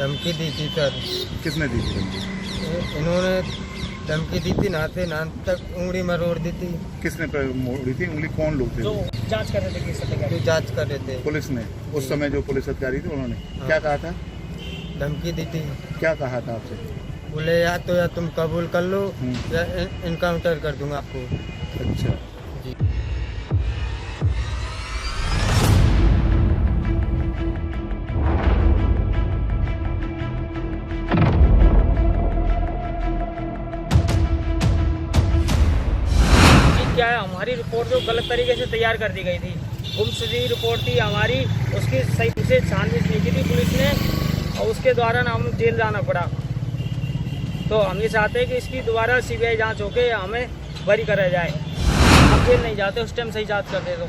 धमकी दी थी सर। किसने दी थी धमकी? इन्होंने धमकी दी थी, नाते नान तक उंगली मरोड़ दी थी। किसने मोड़ी थी उंगली? कौन लोग थे? जो जांच कर रहे थे केस जो जांच कर रहे थे। पुलिस ने उस समय जो पुलिस अधिकारी थे उन्होंने क्या कहा था? धमकी दी थी। क्या कहा था आपसे? बोले या तो या तुम कबूल कर लो या इनकाउंटर कर दूंगा आपको। अच्छा। जी। क्या है, हमारी रिपोर्ट जो गलत तरीके से तैयार कर दी गई थी, गुमशुदगी रिपोर्ट थी हमारी, उसकी सही से छानबीन नहीं की थी पुलिस ने और उसके द्वारा हम जेल जाना पड़ा। तो हम ये चाहते हैं कि इसकी दोबारा सीबीआई जांच होके हमें बरी करा जाए। हम जेल नहीं जाते, उस टाइम सही जांच करते तो,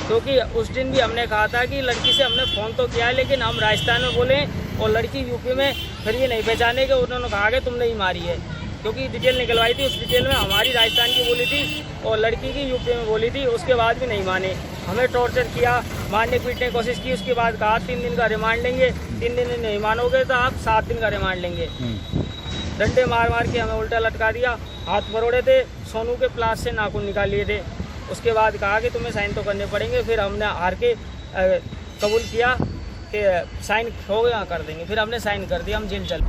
क्योंकि उस दिन भी हमने कहा था कि लड़की से हमने फ़ोन तो किया है लेकिन हम राजस्थान में बोले और लड़की यूपी में, फिर ये नहीं पहचाने कि उन्होंने कहा कि तुमने ही मारी है, क्योंकि डिटेल निकलवाई थी। उस डिटेल में हमारी राजस्थान की बोली थी और लड़की की यूपी में बोली थी। उसके बाद भी नहीं माने, हमें टॉर्चर किया, मारने पीटने की कोशिश की। उसके बाद कहा 3 दिन का रिमांड लेंगे, 3 दिन नहीं मानोगे तो आप 7 दिन का रिमांड लेंगे। डंडे मार मार के हमें उल्टा लटका दिया, हाथ मरोड़े थे, सोनू के प्लास से नाखून निकाल लिए थे। उसके बाद कहा कि तुम्हें साइन तो करने पड़ेंगे। फिर हमने हार के कबूल किया कि साइन हो गया कर देंगे। फिर हमने साइन कर दिया, हम जेल चल।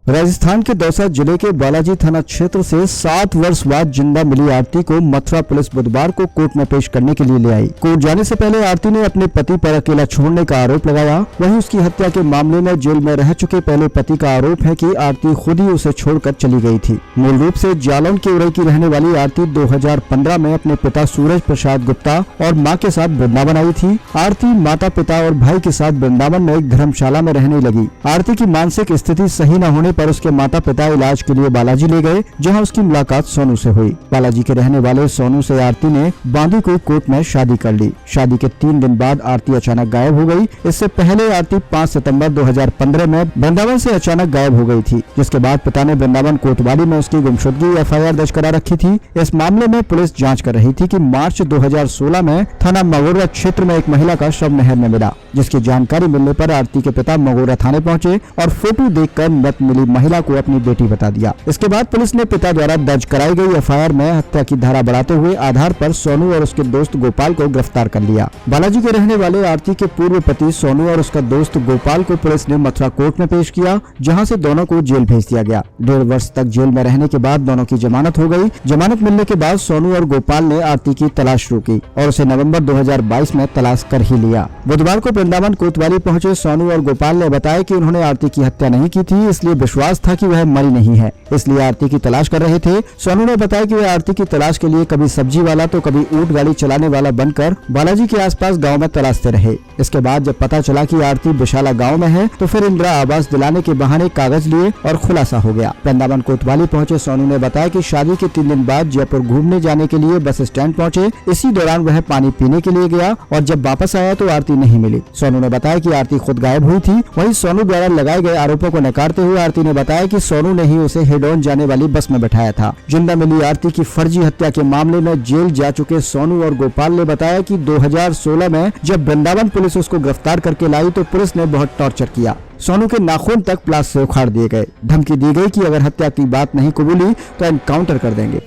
राजस्थान के दौसा जिले के बालाजी थाना क्षेत्र से 7 वर्ष बाद जिंदा मिली आरती को मथुरा पुलिस बुधवार को कोर्ट में पेश करने के लिए ले आई। कोर्ट जाने से पहले आरती ने अपने पति पर अकेला छोड़ने का आरोप लगाया। वहीं उसकी हत्या के मामले में जेल में रह चुके पहले पति का आरोप है कि आरती खुद ही उसे छोड़कर चली गई थी। मूल रूप से जालौन के उरई की रहने वाली आरती 2015 में अपने पिता सूरज प्रसाद गुप्ता और मां के साथ वृंदावन आई थी। आरती माता पिता और भाई के साथ वृंदावन में एक धर्मशाला में रहने लगी। आरती की मानसिक स्थिति सही न होने पर उसके माता पिता इलाज के लिए बालाजी ले गए, जहां उसकी मुलाकात सोनू से हुई। बालाजी के रहने वाले सोनू से आरती ने बांदीकुई कोर्ट में शादी कर ली। शादी के 3 दिन बाद आरती अचानक गायब हो गई। इससे पहले आरती 5 सितंबर 2015 में वृंदावन से अचानक गायब हो गई थी, जिसके बाद पिता ने वृंदावन कोतवाली में उसकी गुमशुदगी एफआईआर दर्ज करा रखी थी। इस मामले में पुलिस जाँच कर रही थी कि मार्च 2016 में थाना मगोरा क्षेत्र में एक महिला का शव नहर में मिला, जिसकी जानकारी मिलने पर आरती के पिता मगोरा थाने पहुंचे और फोटो देखकर मृत मिली महिला को अपनी बेटी बता दिया। इसके बाद पुलिस ने पिता द्वारा दर्ज कराई गई एफआईआर में हत्या की धारा बढ़ाते हुए आधार पर सोनू और उसके दोस्त गोपाल को गिरफ्तार कर लिया। बालाजी के रहने वाले आरती के पूर्व पति सोनू और उसका दोस्त गोपाल को पुलिस ने मथुरा कोर्ट में पेश किया, जहां से दोनों को जेल भेज दिया गया। 1.5 वर्ष तक जेल में रहने के बाद दोनों की जमानत हो गई। जमानत मिलने के बाद सोनू और गोपाल ने आरती की तलाश शुरू की और उसे नवम्बर 2022 में तलाश कर ही लिया। बुधवार को वृंदावन कोतवाली पहुंचे सोनू और गोपाल ने बताया कि उन्होंने आरती की हत्या नहीं की थी, इसलिए विश्वास था कि वह मरी नहीं है, इसलिए आरती की तलाश कर रहे थे। सोनू ने बताया कि वह आरती की तलाश के लिए कभी सब्जी वाला तो कभी ऊंट गाड़ी चलाने वाला बनकर बालाजी के आसपास गांव में तलाशते रहे। इसके बाद जब पता चला कि आरती विशाला गांव में है तो फिर इंदिरा आवास दिलाने के बहाने कागज लिए और खुलासा हो गया। वृंदावन कोतवाली पहुंचे सोनू ने बताया कि शादी के 3 दिन बाद जयपुर घूमने जाने के लिए बस स्टैंड पहुंचे। इसी दौरान वह पानी पीने के लिए गया और जब वापस आया तो आरती नहीं मिली। सोनू ने बताया कि आरती खुद गायब हुई थी। वहीं सोनू द्वारा लगाए गए आरोपों को नकारते हुए आरती ने बताया कि सोनू ने ही उसे हेडोन जाने वाली बस में बैठाया था। जिंदा मिली आरती की फर्जी हत्या के मामले में जेल जा चुके सोनू और गोपाल ने बताया कि 2016 में जब वृंदावन पुलिस उसको गिरफ्तार करके लाई तो पुलिस ने बहुत टॉर्चर किया। सोनू के नाखून तक प्लास से उखाड़ दिए गए। धमकी दी गई कि अगर हत्या की बात नहीं कबूली तो एनकाउंटर कर देंगे।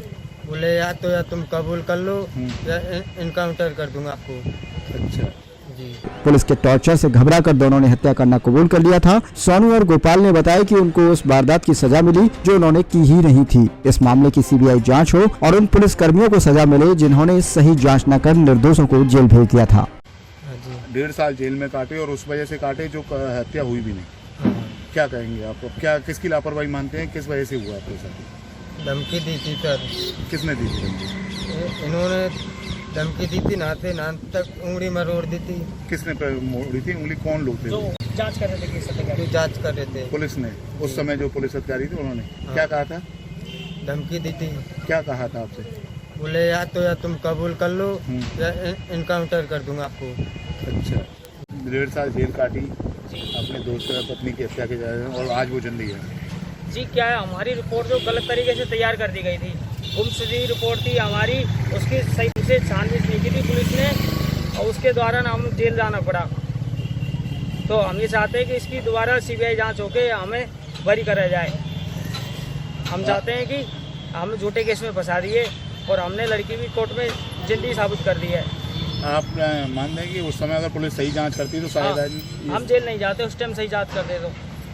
बोले या तो या तुम कबूल कर लो या इनकाउंटर कर दूंगा आपको। अच्छा जी। पुलिस के टॉर्चर से घबराकर दोनों ने हत्या करना कबूल कर लिया था। सोनू और गोपाल ने बताया कि उनको उस वारदात की सजा मिली जो उन्होंने की ही नहीं थी। इस मामले की सीबीआई जांच हो और उन पुलिस कर्मियों को सजा मिले जिन्होंने सही जांच न कर निर्दोषों को जेल भेज दिया था। 1.5 साल जेल में काटे और उस वजह से काटे जो हत्या हुई भी नहीं। क्या कहेंगे आप? क्या किसकी लापरवाही मानते हैं? किस वजह से हुआ आपके साथ? धमकी दी थी सर। किसने दी थी धमकी? इन्होंने धमकी दी थी, नाते नान तक उंगली मरोड़ दी थी। किसने मोड़ी थी उंगली? कौन लोग थे? जांच कर रहे थे केस जो जांच कर रहे थे। पुलिस ने उस समय जो पुलिस अधिकारी थे उन्होंने हाँ। क्या कहा था? धमकी दी थी। क्या कहा था आपसे? बोले या तुम कबूल कर लो या इनकाउंटर कर दूंगा आपको। अच्छा, 1.5 साल जेल काटी अपने दोस्त या पत्नी की हत्या के जाए और आज वो जिंदा है। जी क्या है, हमारी रिपोर्ट जो गलत तरीके से तैयार कर दी गई थी, गुमशुदगी रिपोर्ट थी हमारी, उसकी सही से छानबीन नहीं की थी पुलिस ने, और उसके दौरान हम जेल जाना पड़ा। तो हम ये चाहते हैं कि इसकी दोबारा सीबीआई जांच होके हमें बरी करा जाए। हम चाहते हैं कि हम झूठे केस में फंसा दिए और हमने लड़की भी कोर्ट में जिंदगी साबित कर दी है। आप मानते हैं कि उस समय अगर पुलिस सही जांच करती तो शायद आज हम जेल नहीं जाते, उस टाइम सही जांच करते तो,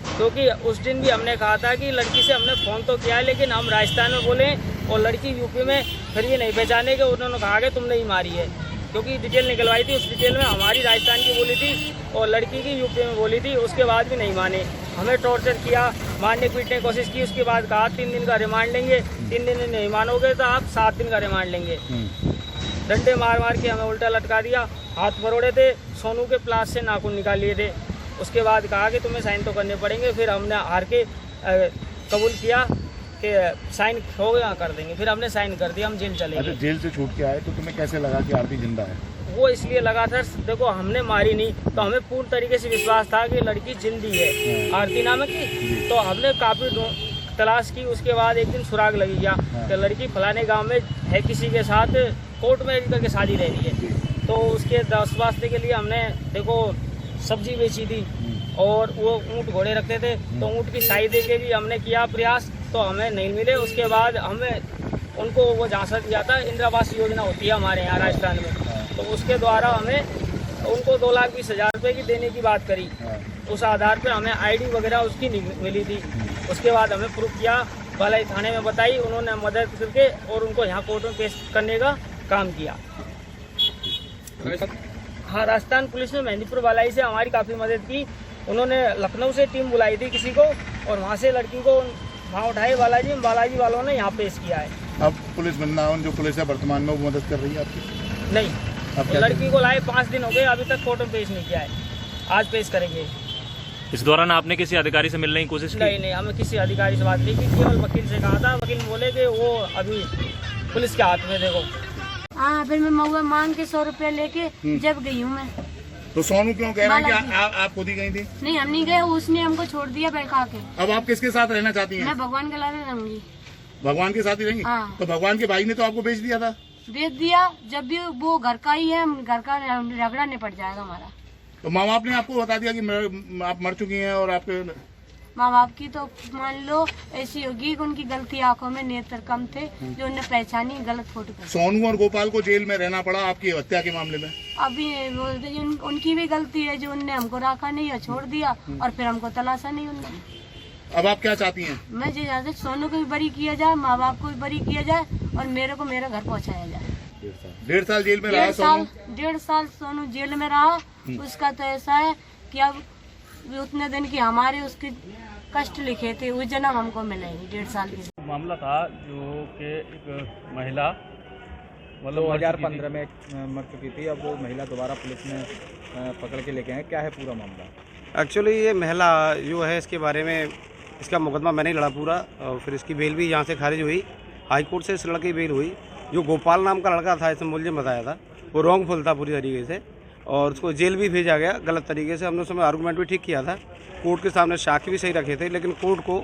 क्योंकि उस दिन भी हमने कहा था कि लड़की से हमने फ़ोन तो किया है, लेकिन हम राजस्थान में बोले और लड़की यूपी में, फिर ये नहीं पहचाने के उन्होंने कहा कि तुमने ही मारी है, क्योंकि डिटेल निकलवाई थी। उस डिटेल में हमारी राजस्थान की बोली थी और लड़की की यूपी में बोली थी। उसके बाद भी नहीं माने, हमें टॉर्चर किया, मारने पीटने की कोशिश की। उसके बाद कहा 3 दिन का रिमांड लेंगे, 3 दिन नहीं मानोगे तो आप 7 दिन का रिमांड लेंगे। डंडे मार मार के हमें उल्टा लटका दिया, हाथ मरोड़े थे, सोनू के प्लास से नाखून निकाल लिए थे। उसके बाद कहा कि तुम्हें साइन तो करने पड़ेंगे। फिर हमने हार के कबूल किया कि साइन हो गया कर देंगे। फिर हमने साइन कर दिया, हम जेल चले अच्छा, गए। जेल से छूट के आए तो तुम्हें कैसे लगा कि आरती जिंदा है? वो इसलिए लगा था, देखो हमने मारी नहीं, तो हमें पूर्ण तरीके से विश्वास था कि लड़की जिंदी है, आरती नाम की। तो हमने काफ़ी तलाश की। उसके बाद एक दिन सुराग लगी गया कि लड़की फलाने गांव में है, किसी के साथ कोर्ट मैरिज करके शादी रह रही है। तो उसके 10 वास्ते के लिए हमने देखो सब्जी बेची थी और वो ऊँट घोड़े रखते थे, तो ऊँट की साई दे के भी हमने किया प्रयास, तो हमें नहीं मिले। उसके बाद हमें उनको वो झांसा दिया था, इंदिरा आवास योजना होती है हमारे यहाँ राजस्थान में, तो उसके द्वारा हमें उनको 2,20,000 रुपये की देने की बात करी। उस आधार पर हमें आईडी वगैरह उसकी मिली थी। उसके बाद हमें प्रूफ किया, बालाई थाने में बताई, उन्होंने मदद करके और उनको यहाँ कोर्ट में पेश करने का काम किया। हाँ, राजस्थान पुलिस ने मेहंदीपुर बालाई से हमारी काफ़ी मदद की। उन्होंने लखनऊ से टीम बुलाई थी किसी को, और वहाँ से लड़की को वहाँ उठाए बालाजी वालों ने यहाँ पेश किया है। अब पुलिस वृंदावन जो पुलिस है वर्तमान में वो मदद कर रही है आपकी? नहीं, अब क्या लड़की को लाए 5 दिन हो गए, अभी तक कोर्ट में पेश नहीं किया है। आज पेश करेंगे। इस दौरान आपने किसी अधिकारी से मिलने की कोशिश की? नहीं, हमें किसी अधिकारी से बात नहीं की, केवल वकील से कहा था। वकील बोले कि वो अभी पुलिस के हाथ में। देखो हाँ, फिर मैं महुआ मांग के 100 रुपया लेके जब गई हूँ मैं। तो सोनू क्यों कह रहे हैं कि आप खुद ही गई थी? नहीं, हम नहीं गए, उसने हमको छोड़ दिया बैठा के। अब आप किसके साथ रहना चाहती हैं? मैं भगवान के लाने रहूंगी। भगवान के साथ ही रहेंगी? हाँ। तो भगवान के भाई ने तो आपको बेच दिया था। बेच दिया, जब भी वो घर का ही है, घर का झगड़ा निपट जाएगा हमारा। तो माँ बाप ने आपको बता दिया कि आप मर चुकी हैं और आपके माँ बाप की तो मान लो ऐसी होगी कि उनकी गलती, आंखों में नेत्र कम थे जो उन्हें पहचानी, गलत फोटो कर। सोनू और गोपाल को जेल में रहना पड़ा आपकी हत्या के मामले में। अभी बोलते उनकी भी गलती है जो उनने हमको रखा नहीं और छोड़ दिया, और फिर हमको तलाशा नहीं उनने। अब आप क्या चाहती हैं? मैं ये चाहती हूँ सोनू को भी बरी किया जाए, माँ बाप को भी बरी किया जाए, और मेरे को मेरे घर पहुँचाया जाए। 1.5 साल जेल में रहा सोनू? 1.5 साल सोनू जेल में रहा। उसका तो ऐसा है कि अब उतने दिन की हमारे उसके कष्ट लिखे थे, वो जन्म हमको मिलेगी 1.5 साल की। मामला था जो कि एक महिला मतलब 2015 में मर चुकी थी। अब वो महिला दोबारा पुलिस ने पकड़ के लेके आए। क्या है पूरा मामला? एक्चुअली ये महिला जो है, इसके बारे में इसका मुकदमा मैंने ही लड़ा पूरा, और फिर इसकी बेल भी यहाँ से खारिज हुई। हाई कोर्ट से इस लड़के की बेल हुई। जो गोपाल नाम का लड़का था, इसने मुझे बताया था, वो रॉन्गफुल था पूरी तरीके से, और उसको जेल भी भेजा गया गलत तरीके से। हमने उस समय आर्गूमेंट भी ठीक किया था, कोर्ट के सामने साक्ष्य भी सही रखे थे, लेकिन कोर्ट को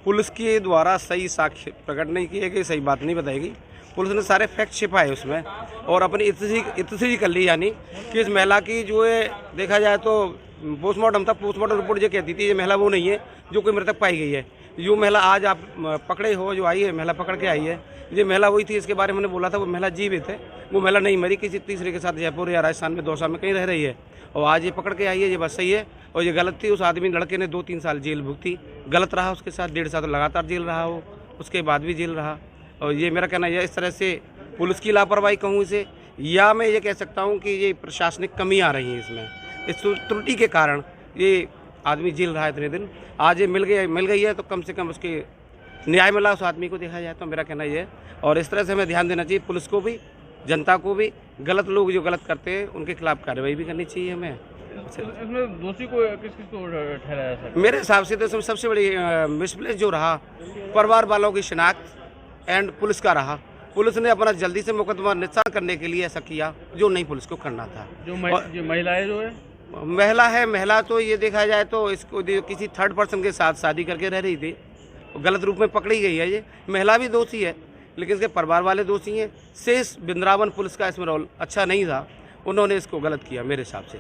पुलिस के द्वारा सही साक्ष्य प्रकट नहीं किए गए, सही बात नहीं बताएगी। पुलिस ने सारे फैक्ट छिपाए उसमें और अपनी इतनी कर ली, यानी कि इस महिला की जो है देखा जाए तो पोस्टमार्टम था, पोस्टमार्टम रिपोर्ट ये कहती थी ये महिला वो नहीं है जो कोई मृतक पाई गई है। जो महिला आज आप पकड़े हो, जो आई है महिला पकड़ के आई है, ये महिला वही थी। इसके बारे में मैंने बोला था वो महिला जीवित है, वो महिला नहीं मरी, किसी तीसरे के साथ जयपुर या राजस्थान में दौसा में कहीं रह रही है, और आज ये पकड़ के आई है, ये बस सही है। और ये गलत थी, उस आदमी लड़के ने 2-3 साल जेल भुगती, गलत रहा उसके साथ, 1.5 साल लगातार जेल रहा वो, उसके बाद भी जेल रहा। और ये मेरा कहना है इस तरह से पुलिस की लापरवाही कहूँ इसे, या मैं ये कह सकता हूँ कि ये प्रशासनिक कमी आ रही है इसमें, इस त्रुटि के कारण ये आदमी जेल रहा है इतने दिन। आज ये मिल गई है तो कम से कम उसके न्याय मिला उस आदमी को, देखा जाए तो मेरा कहना ये है। और इस तरह से हमें ध्यान देना चाहिए पुलिस को भी, जनता को भी, गलत लोग जो गलत करते हैं उनके खिलाफ कार्रवाई भी करनी चाहिए हमें। इसमें दोषी को किस को ठहराया सर? मेरे हिसाब से तो इसमें सबसे बड़ी मिसप्लेस जो रहा परिवार वालों की शिनाख्त एंड पुलिस का रहा। पुलिस ने अपना जल्दी से मुकदमा निस्तार करने के लिए ऐसा किया जो नहीं पुलिस को करना था। जो महिलाएं जो है महिला तो ये देखा जाए तो इसको किसी थर्ड पर्सन के साथ शादी करके रह रही थी, गलत रूप में पकड़ी गई है। ये महिला भी दोषी है लेकिन इसके परिवार वाले दोषी हैं। शेष बिंद्रावन पुलिस का इसमें रोल अच्छा नहीं था, उन्होंने इसको गलत किया मेरे हिसाब से।